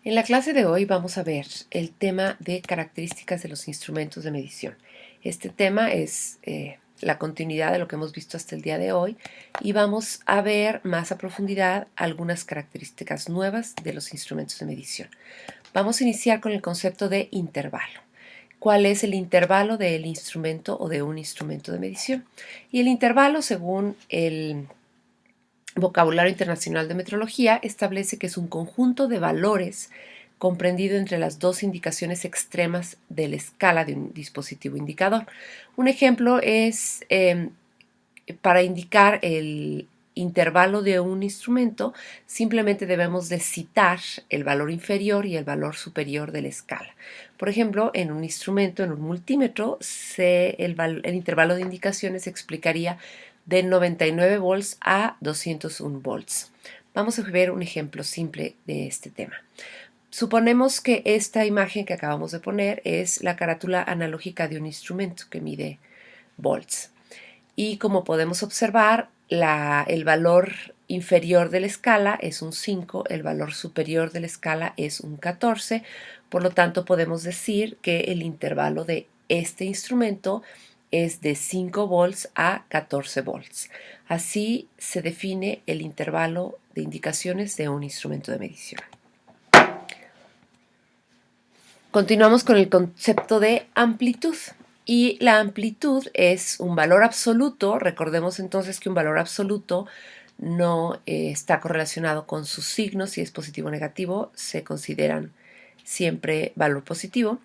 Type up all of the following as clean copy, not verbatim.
En la clase de hoy vamos a ver el tema de características de los instrumentos de medición. Este tema es la continuidad de lo que hemos visto hasta el día de hoy y vamos a ver más a profundidad algunas características nuevas de los instrumentos de medición. Vamos a iniciar con el concepto de intervalo. ¿Cuál es el intervalo del instrumento o de un instrumento de medición? Y el intervalo, según el Vocabulario Internacional de Metrología, establece que es un conjunto de valores comprendido entre las dos indicaciones extremas de la escala de un dispositivo indicador. Un ejemplo es para indicar el intervalo de un instrumento, simplemente debemos de citar el valor inferior y el valor superior de la escala. Por ejemplo, en un instrumento, en un multímetro, el intervalo de indicaciones explicaría de 99 volts a 201 volts. Vamos a ver un ejemplo simple de este tema. Suponemos que esta imagen que acabamos de poner es la carátula analógica de un instrumento que mide volts. Y como podemos observar, el valor inferior de la escala es un 5, el valor superior de la escala es un 14, por lo tanto podemos decir que el intervalo de este instrumento es de 5 volts a 14 volts. Así se define el intervalo de indicaciones de un instrumento de medición. Continuamos con el concepto de amplitud. Y la amplitud es un valor absoluto. Recordemos entonces que un valor absoluto no está correlacionado con sus signos. Si es positivo o negativo, se consideran siempre valor positivo.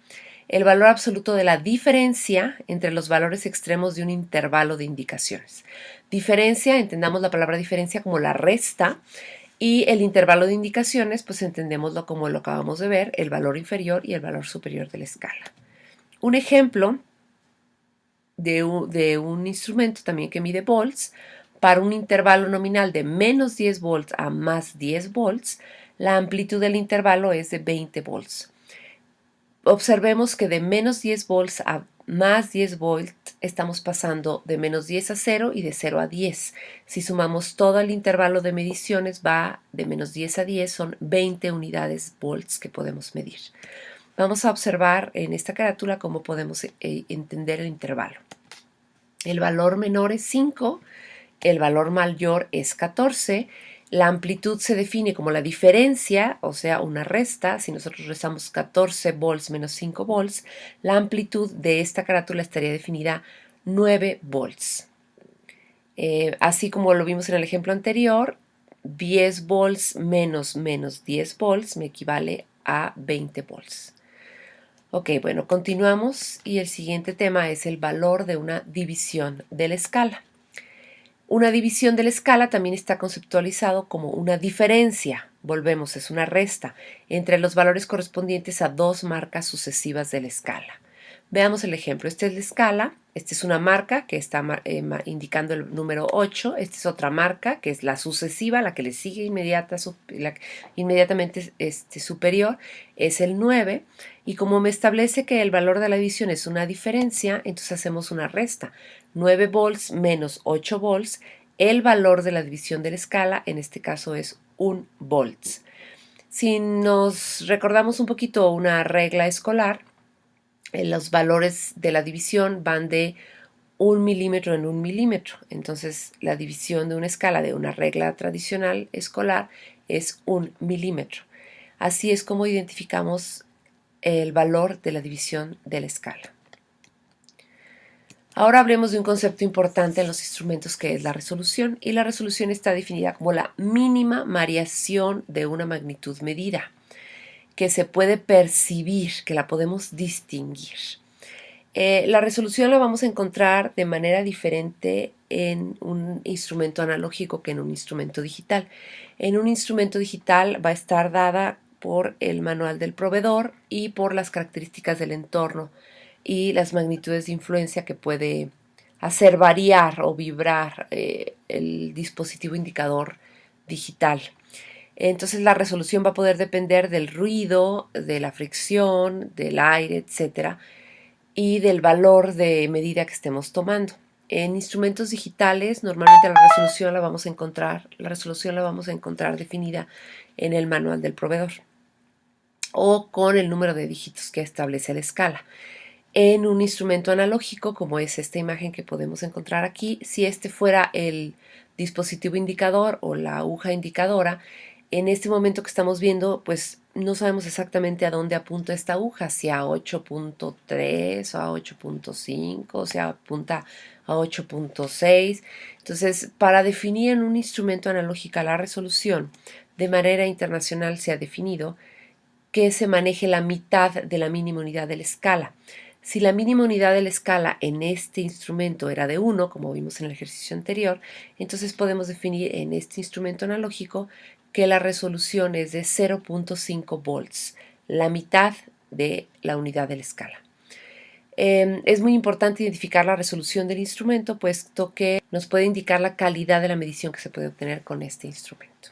El valor absoluto de la diferencia entre los valores extremos de un intervalo de indicaciones. Diferencia, entendamos la palabra diferencia como la resta. Y el intervalo de indicaciones, pues entendémoslo como lo acabamos de ver, el valor inferior y el valor superior de la escala. Un ejemplo de un instrumento también que mide volts, para un intervalo nominal de menos 10 volts a más 10 volts, la amplitud del intervalo es de 20 volts. Observemos que de menos 10 volts a más 10 volts estamos pasando de menos 10 a 0 y de 0 a 10. Si sumamos todo el intervalo de mediciones va de menos 10 a 10, son 20 unidades volts que podemos medir. Vamos a observar en esta carátula cómo podemos entender el intervalo. El valor menor es 5, el valor mayor es 14. La amplitud se define como la diferencia, o sea, una resta. Si nosotros restamos 14 volts menos 5 volts, la amplitud de esta carátula estaría definida 9 volts. Así como lo vimos en el ejemplo anterior, 10 volts menos 10 volts me equivale a 20 volts. Ok, bueno, continuamos y el siguiente tema es el valor de una división de la escala. Una división de la escala también está conceptualizado como una diferencia, volvemos, es una resta, entre los valores correspondientes a dos marcas sucesivas de la escala. Veamos el ejemplo. Esta es la escala, esta es una marca que está indicando el número 8, esta es otra marca que es la sucesiva, la que le sigue inmediatamente superior, es el 9, y como me establece que el valor de la división es una diferencia, entonces hacemos una resta. 9 volts menos 8 volts, el valor de la división de la escala en este caso es 1 volts. Si nos recordamos un poquito una regla escolar, los valores de la división van de 1 milímetro en 1 milímetro. Entonces, la división de una escala de una regla tradicional escolar es 1 milímetro. Así es como identificamos el valor de la división de la escala. Ahora hablemos de un concepto importante en los instrumentos que es la resolución, y la resolución está definida como la mínima variación de una magnitud medida, que se puede percibir, que la podemos distinguir. La resolución la vamos a encontrar de manera diferente en un instrumento analógico que en un instrumento digital. En un instrumento digital va a estar dada por el manual del proveedor y por las características del entorno y las magnitudes de influencia que puede hacer variar o vibrar el dispositivo indicador digital. Entonces la resolución va a poder depender del ruido, de la fricción, del aire, etcétera, y del valor de medida que estemos tomando. En instrumentos digitales normalmente la resolución la vamos a encontrar definida en el manual del proveedor. o con el número de dígitos que establece la escala. En un instrumento analógico, como es esta imagen que podemos encontrar aquí, si este fuera el dispositivo indicador o la aguja indicadora, en este momento que estamos viendo, pues no sabemos exactamente a dónde apunta esta aguja, si a 8.3 o a 8.5, o si apunta a 8.6. Entonces, para definir en un instrumento analógico la resolución, de manera internacional se ha definido que se maneje la mitad de la mínima unidad de la escala. Si la mínima unidad de la escala en este instrumento era de 1, como vimos en el ejercicio anterior, entonces podemos definir en este instrumento analógico que la resolución es de 0.5 volts, la mitad de la unidad de la escala. Es muy importante identificar la resolución del instrumento, puesto que nos puede indicar la calidad de la medición que se puede obtener con este instrumento.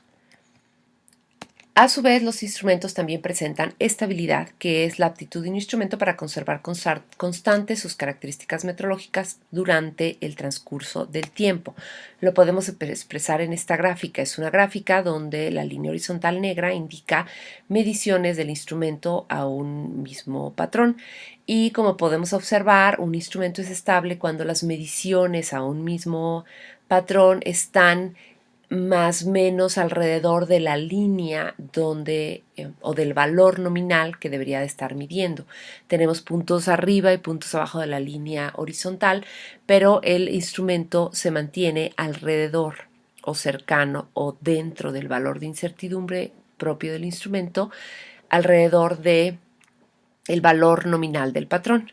A su vez, los instrumentos también presentan estabilidad, que es la aptitud de un instrumento para conservar constantes sus características metrológicas durante el transcurso del tiempo. Lo podemos expresar en esta gráfica. Es una gráfica donde la línea horizontal negra indica mediciones del instrumento a un mismo patrón. Y como podemos observar, un instrumento es estable cuando las mediciones a un mismo patrón están más o menos alrededor de la línea donde o del valor nominal que debería de estar midiendo. Tenemos puntos arriba y puntos abajo de la línea horizontal, pero el instrumento se mantiene alrededor o cercano o dentro del valor de incertidumbre propio del instrumento, alrededor de el valor nominal del patrón.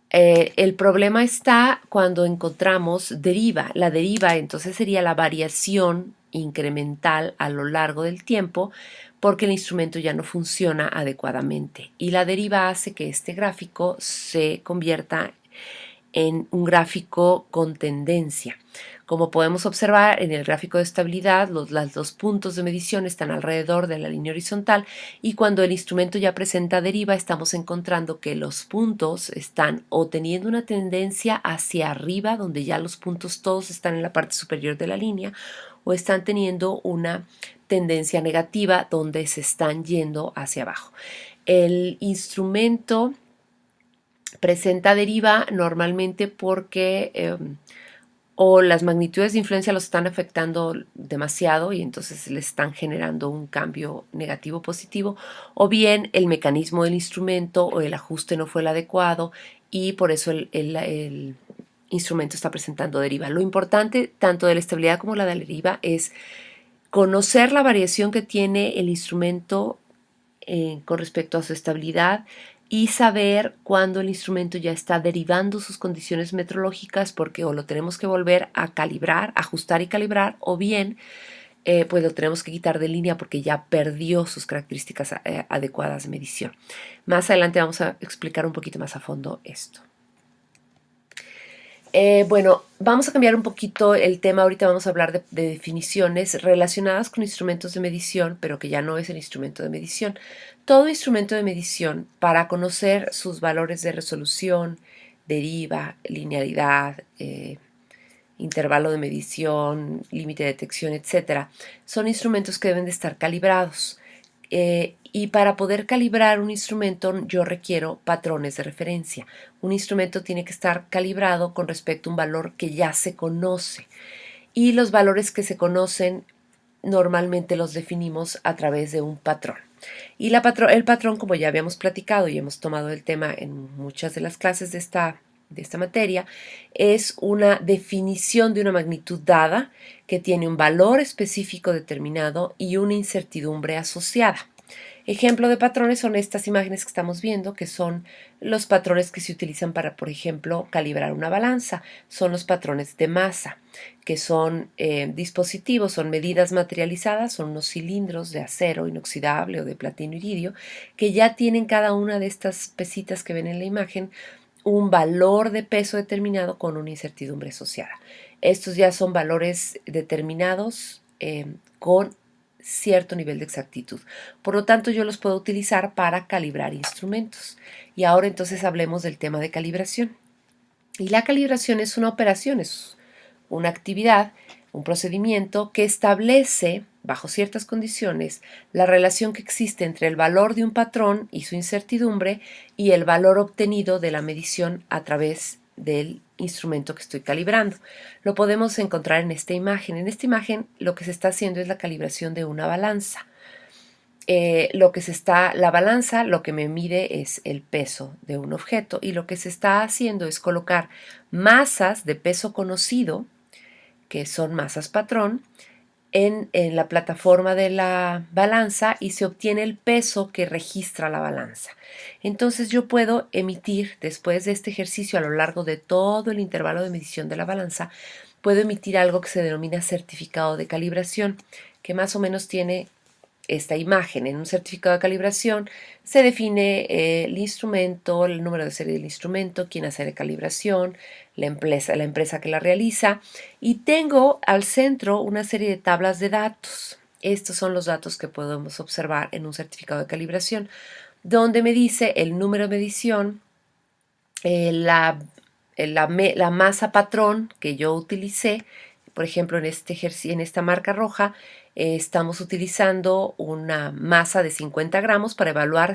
El problema está cuando encontramos deriva. La deriva entonces sería la variación incremental a lo largo del tiempo porque el instrumento ya no funciona adecuadamente y la deriva hace que este gráfico se convierta en un gráfico con tendencia. Como podemos observar en el gráfico de estabilidad, los dos puntos de medición están alrededor de la línea horizontal y cuando el instrumento ya presenta deriva estamos encontrando que los puntos están o teniendo una tendencia hacia arriba, donde ya los puntos todos están en la parte superior de la línea, o están teniendo una tendencia negativa donde se están yendo hacia abajo. El instrumento presenta deriva normalmente porque o las magnitudes de influencia los están afectando demasiado y entonces les están generando un cambio negativo o positivo, o bien el mecanismo del instrumento o el ajuste no fue el adecuado y por eso el instrumento está presentando deriva. Lo importante tanto de la estabilidad como la de la deriva es conocer la variación que tiene el instrumento con respecto a su estabilidad y saber cuándo el instrumento ya está derivando sus condiciones metrológicas porque o lo tenemos que volver a calibrar, ajustar y calibrar, o bien pues lo tenemos que quitar de línea porque ya perdió sus características adecuadas de medición. Más adelante vamos a explicar un poquito más a fondo esto. Bueno, vamos a cambiar un poquito el tema. Ahorita vamos a hablar de definiciones relacionadas con instrumentos de medición, pero que ya no es el instrumento de medición. Todo instrumento de medición, para conocer sus valores de resolución, deriva, linealidad, intervalo de medición, límite de detección, etcétera, son instrumentos que deben de estar calibrados. Y para poder calibrar un instrumento yo requiero patrones de referencia. Un instrumento tiene que estar calibrado con respecto a un valor que ya se conoce. Y los valores que se conocen normalmente los definimos a través de un patrón. Y el patrón, como ya habíamos platicado y hemos tomado el tema en muchas de las clases de esta materia, es una definición de una magnitud dada que tiene un valor específico determinado y una incertidumbre asociada. Ejemplo de patrones son estas imágenes que estamos viendo, que son los patrones que se utilizan para, por ejemplo, calibrar una balanza. Son los patrones de masa, que son dispositivos, son medidas materializadas, son unos cilindros de acero inoxidable o de platino iridio, que ya tienen cada una de estas pesitas que ven en la imagen un valor de peso determinado con una incertidumbre asociada. Estos ya son valores determinados con cierto nivel de exactitud. Por lo tanto, yo los puedo utilizar para calibrar instrumentos. Y ahora entonces hablemos del tema de calibración. Y la calibración es una operación, es una actividad, un procedimiento que establece bajo ciertas condiciones, la relación que existe entre el valor de un patrón y su incertidumbre y el valor obtenido de la medición a través del instrumento que estoy calibrando. Lo podemos encontrar en esta imagen. En esta imagen lo que se está haciendo es la calibración de una balanza. La balanza lo que me mide es el peso de un objeto y lo que se está haciendo es colocar masas de peso conocido, que son masas patrón, en la plataforma de la balanza y se obtiene el peso que registra la balanza. Entonces yo puedo emitir, después de este ejercicio a lo largo de todo el intervalo de medición de la balanza, puedo emitir algo que se denomina certificado de calibración, que más o menos tiene esta imagen. En un certificado de calibración se define el instrumento, el número de serie del instrumento, quién hace la calibración, la empresa que la realiza, y tengo al centro una serie de tablas de datos. Estos son los datos que podemos observar en un certificado de calibración, donde me dice el número de medición, la masa patrón que yo utilicé. Por ejemplo, en esta marca roja estamos utilizando una masa de 50 gramos para evaluar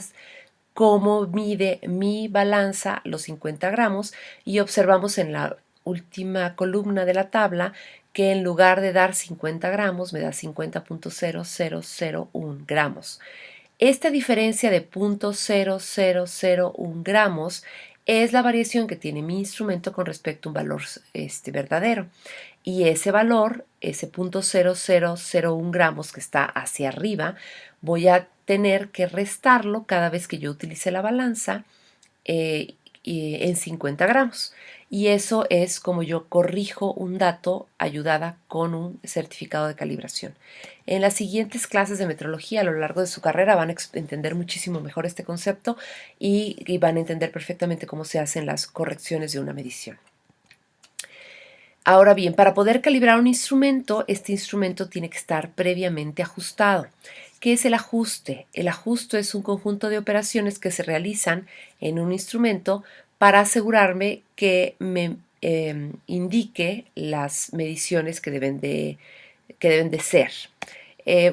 cómo mide mi balanza los 50 gramos y observamos en la última columna de la tabla que en lugar de dar 50 gramos me da 50.0001 gramos. Esta diferencia de 0.0001 gramos es la variación que tiene mi instrumento con respecto a un valor verdadero. Y ese valor, ese 0.0001 gramos que está hacia arriba, voy a tener que restarlo cada vez que yo utilice la balanza en 50 gramos. Y eso es como yo corrijo un dato ayudada con un certificado de calibración. En las siguientes clases de metrología a lo largo de su carrera van a entender muchísimo mejor este concepto y van a entender perfectamente cómo se hacen las correcciones de una medición. Ahora bien, para poder calibrar un instrumento, este instrumento tiene que estar previamente ajustado. ¿Qué es el ajuste? El ajuste es un conjunto de operaciones que se realizan en un instrumento para asegurarme que me indique las mediciones que deben de ser.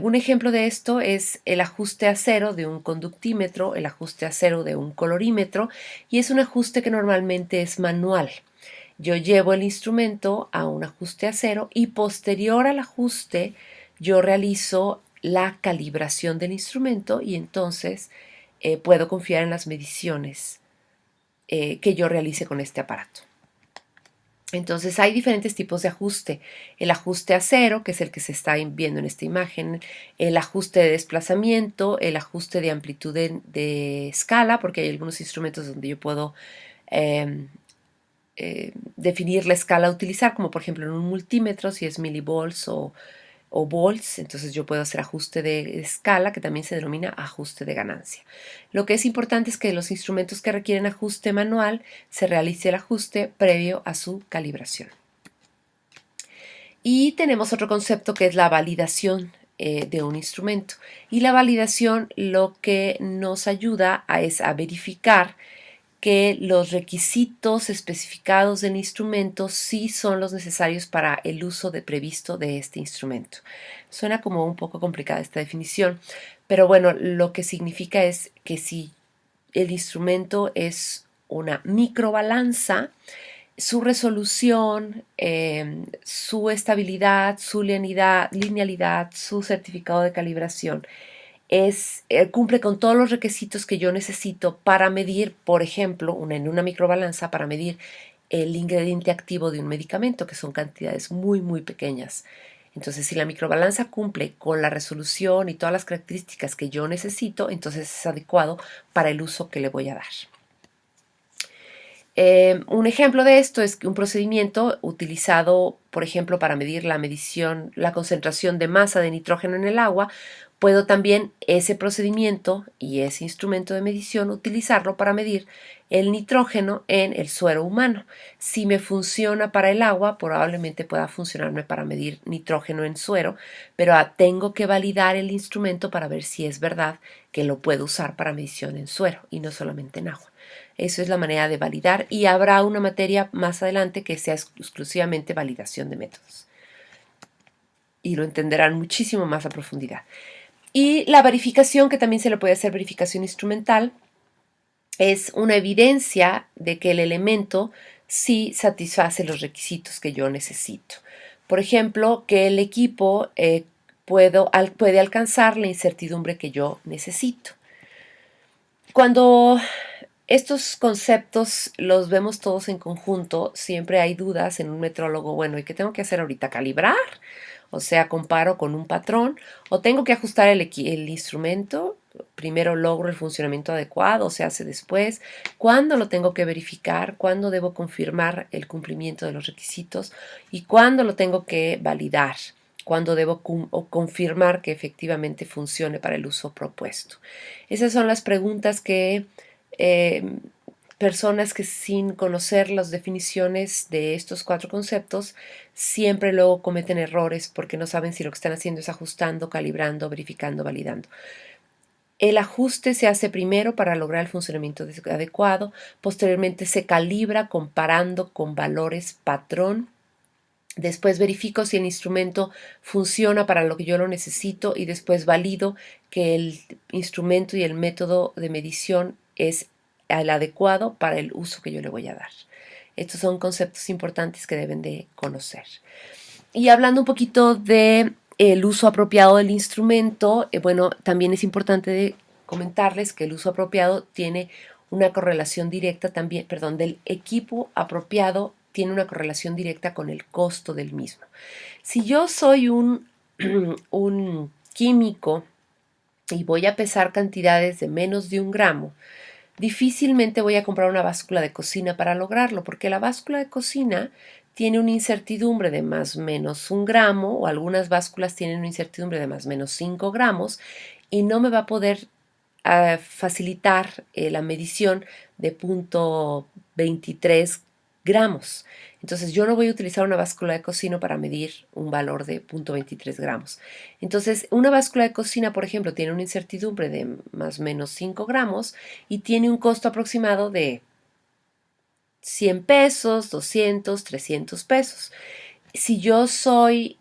Un ejemplo de esto es el ajuste a cero de un conductímetro, el ajuste a cero de un colorímetro, y es un ajuste que normalmente es manual. Yo llevo el instrumento a un ajuste a cero y posterior al ajuste yo realizo la calibración del instrumento y entonces puedo confiar en las mediciones que yo realice con este aparato. Entonces hay diferentes tipos de ajuste. El ajuste a cero, que es el que se está viendo en esta imagen, el ajuste de desplazamiento, el ajuste de amplitud de escala, porque hay algunos instrumentos donde yo puedo definir la escala a utilizar, como por ejemplo en un multímetro, si es milivolts o volts, entonces yo puedo hacer ajuste de escala, que también se denomina ajuste de ganancia. Lo que es importante es que los instrumentos que requieren ajuste manual se realice el ajuste previo a su calibración. Y tenemos otro concepto que es la validación de un instrumento. Y la validación lo que nos ayuda es a verificar que los requisitos especificados del instrumento sí son los necesarios para el uso previsto de este instrumento. Suena como un poco complicada esta definición, pero bueno, lo que significa es que si el instrumento es una microbalanza, su resolución, su estabilidad, su linealidad, su certificado de calibración cumple con todos los requisitos que yo necesito para medir, por ejemplo, en una microbalanza, para medir el ingrediente activo de un medicamento, que son cantidades muy, muy pequeñas. Entonces, si la microbalanza cumple con la resolución y todas las características que yo necesito, entonces es adecuado para el uso que le voy a dar. Un ejemplo de esto es un procedimiento utilizado, por ejemplo, para medir la concentración de masa de nitrógeno en el agua. Puedo también ese procedimiento y ese instrumento de medición utilizarlo para medir el nitrógeno en el suero humano. Si me funciona para el agua, probablemente pueda funcionarme para medir nitrógeno en suero, pero tengo que validar el instrumento para ver si es verdad que lo puedo usar para medición en suero y no solamente en agua. Eso es la manera de validar y habrá una materia más adelante que sea exclusivamente validación de métodos. y lo entenderán muchísimo más a profundidad. Y la verificación, que también se le puede hacer verificación instrumental, es una evidencia de que el elemento sí satisface los requisitos que yo necesito. Por ejemplo, que el equipo puede alcanzar la incertidumbre que yo necesito. Cuando estos conceptos los vemos todos en conjunto, siempre hay dudas en un metrólogo. Bueno, ¿y qué tengo que hacer ahorita? ¿Calibrar? O sea, comparo con un patrón, o tengo que ajustar el instrumento. Primero logro el funcionamiento adecuado, o se hace después. ¿Cuándo lo tengo que verificar? ¿Cuándo debo confirmar el cumplimiento de los requisitos? ¿Y cuándo lo tengo que validar? ¿Cuándo debo confirmar que efectivamente funcione para el uso propuesto? Esas son las preguntas que eh, personas que, sin conocer las definiciones de estos 4 conceptos, siempre luego cometen errores porque no saben si lo que están haciendo es ajustando, calibrando, verificando, validando. El ajuste se hace primero para lograr el funcionamiento adecuado, posteriormente se calibra comparando con valores patrón. Después verifico si el instrumento funciona para lo que yo lo necesito y después valido que el instrumento y el método de medición es el adecuado para el uso que yo le voy a dar. Estos son conceptos importantes que deben de conocer. Y hablando un poquito de el uso apropiado del instrumento, bueno, también es importante comentarles que el uso apropiado tiene una correlación directa también, perdón, del equipo apropiado tiene una correlación directa con el costo del mismo. Si yo soy un químico y voy a pesar cantidades de menos de 1 gramo, difícilmente voy a comprar una báscula de cocina para lograrlo, porque la báscula de cocina tiene una incertidumbre de más o menos 1 gramo, o algunas básculas tienen una incertidumbre de más o menos 5 gramos, y no me va a poder facilitar la medición de 0.23 gramos. Entonces yo no voy a utilizar una báscula de cocina para medir un valor de 0.23 gramos. Entonces una báscula de cocina, por ejemplo, tiene una incertidumbre de más o menos 5 gramos y tiene un costo aproximado de 100 pesos, 200, 300 pesos. Si yo soy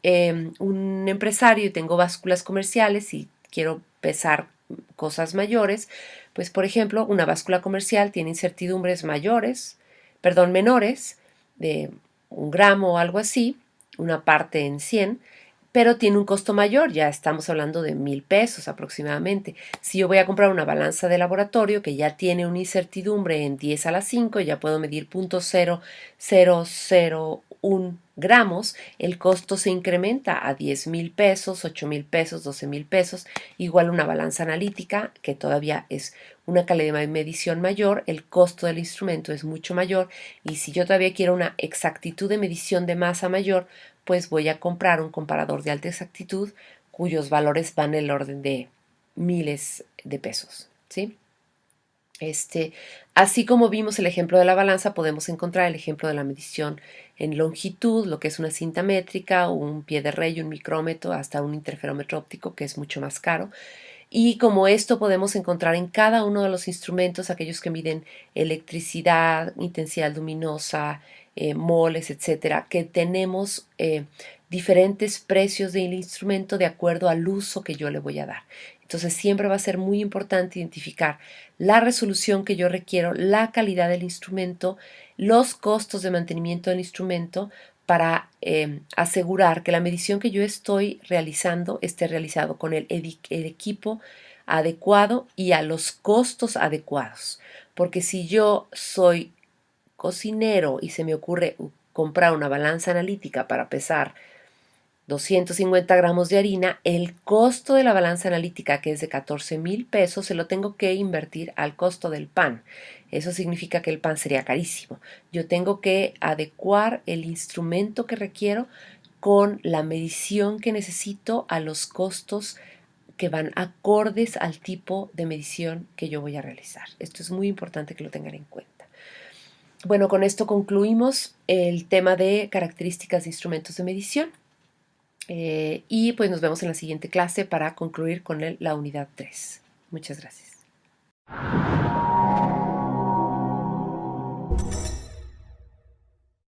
un empresario y tengo básculas comerciales y quiero pesar cosas mayores, pues por ejemplo una báscula comercial tiene incertidumbres menores, de 1 gramo o algo así, una parte en 100, pero tiene un costo mayor, ya estamos hablando de 1000 pesos aproximadamente. Si yo voy a comprar una balanza de laboratorio que ya tiene una incertidumbre en 10 a la 5, ya puedo medir 0.0001 gramos, el costo se incrementa a 10,000 pesos, 8,000 pesos, 12,000 pesos, igual una balanza analítica que todavía es una calidad de medición mayor, el costo del instrumento es mucho mayor, y si yo todavía quiero una exactitud de medición de masa mayor, pues voy a comprar un comparador de alta exactitud cuyos valores van en el orden de miles de pesos, ¿sí? Así como vimos el ejemplo de la balanza, podemos encontrar el ejemplo de la medición en longitud, lo que es una cinta métrica, un pie de rey, un micrómetro, hasta un interferómetro óptico, que es mucho más caro. Y como esto podemos encontrar en cada uno de los instrumentos, aquellos que miden electricidad, intensidad luminosa, moles, etcétera, que tenemos diferentes precios del instrumento de acuerdo al uso que yo le voy a dar. Entonces siempre va a ser muy importante identificar la resolución que yo requiero, la calidad del instrumento, los costos de mantenimiento del instrumento, para asegurar que la medición que yo estoy realizando esté realizado con el equipo adecuado y a los costos adecuados. Porque si yo soy cocinero y se me ocurre comprar una balanza analítica para pesar 250 gramos de harina, el costo de la balanza analítica, que es de 14,000 pesos, se lo tengo que invertir al costo del pan. Eso significa que el pan sería carísimo. Yo tengo que adecuar el instrumento que requiero con la medición que necesito a los costos que van acordes al tipo de medición que yo voy a realizar. Esto es muy importante que lo tengan en cuenta. Bueno, con esto concluimos el tema de características de instrumentos de medición. Y pues nos vemos en la siguiente clase para concluir con la unidad 3. Muchas gracias.